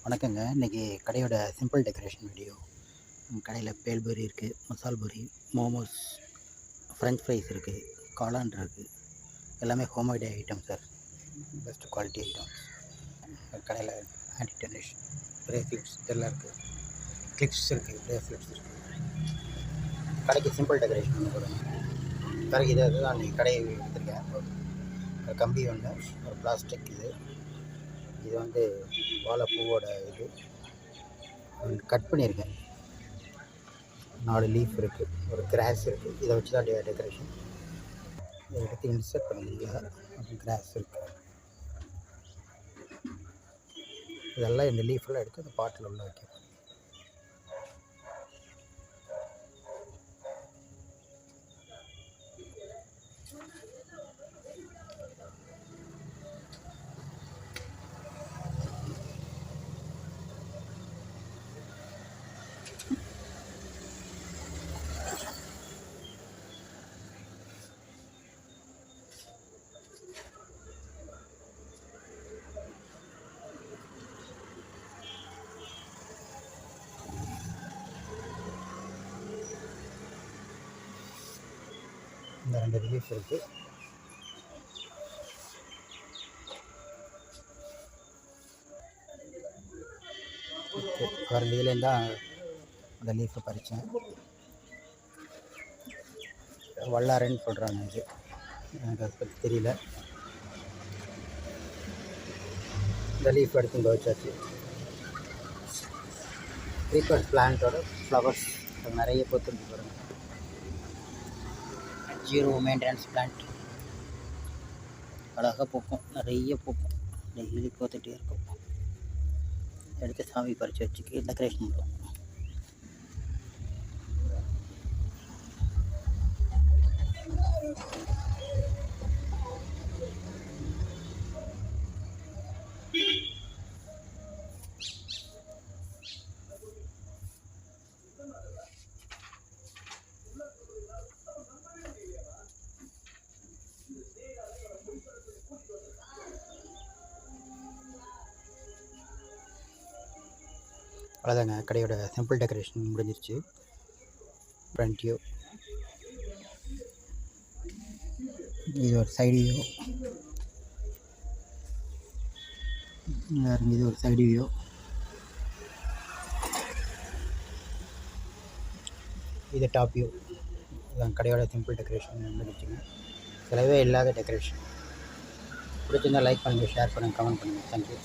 வணக்கங்க. இன்றைக்கி கடையோட சிம்பிள் டெக்கரேஷன் வீடியோ. கடையில் பேல்பூரி இருக்குது, மசால் பூரி, மோமோஸ், ஃப்ரெஞ்ச் ஃப்ரைஸ் இருக்குது, காளான் இருக்குது. எல்லாமே homemade item sir. Best quality items. கடையில் ஆன்டி டென்னிஷ் பிரேஸ்லெட்ஸ் இதெல்லாம் இருக்குது, கிளிப்ஸ் இருக்குது, பிரேஸ்லெட்ஸ் இருக்குது. கடைக்கு சிம்பிள் டெக்கரேஷன் ஒன்று கொடுங்க. கடைக்கு இதை தான் அன்றைக்கி கடையை எடுத்துருக்கேன். ஒரு கம்பி ஒன்று, ஒரு பிளாஸ்டிக் இது வந்து வாழைப்பூவோட இது கட் பண்ணியிருக்கேன். 4 லீஃப் இருக்குது, ஒரு கிராஸ் இருக்குது. இதை வச்சு தான் டெக்கரேஷன். இதை எடுத்து இன்சர்ட் பண்ணிக்கலாம். கிராஸ் இருக்குது. இதெல்லாம் இந்த லீஃபெல்லாம் எடுத்து அந்த பாட்டில் உள்ள வைக்கணும். இந்த 2 ரிலீஃப் இருக்குது. வேறு இதுலேருந்து தான் அந்த லீஃபை பறித்தேன். வல்லாரன்னு சொல்கிறாங்க. இது எனக்கு அதை பற்றி தெரியல. இந்த லீஃப் எடுத்து இங்கே வச்சாச்சு. க்ரீப்பர் பிளான்ட்டோட ஃப்ளவர்ஸ் நிறைய பூத்துருக்கு பாருங்க. 0 மெயின்டெனன்ஸ் பிளான்ட். அழகாக பூக்கும், நிறைய பூக்கும், டெய்லி பூத்துட்டே இருக்கும். எடுத்து சாமி பறித்து வச்சுக்கி டெக்கரேஷன் பண்ணுவோம். அவ்வளோதாங்க, கடையோட சிம்பிள் டெக்கரேஷன் முடிஞ்சிருச்சு. ஃப்ரண்ட் வியூ, இது ஒரு சைடு வியூ, இது ஒரு சைடு வியூ. இது டாப் வியூ. இதுதான் கடையோட சிம்பிள் டெக்கரேஷன் முடிஞ்சிச்சுங்க. செலவே இல்லாத டெக்கரேஷன். பிடிச்சிருந்தால் லைக் பண்ணுங்கள், ஷேர் பண்ணுங்கள், கமெண்ட் பண்ணுங்கள். தேங்க்யூ.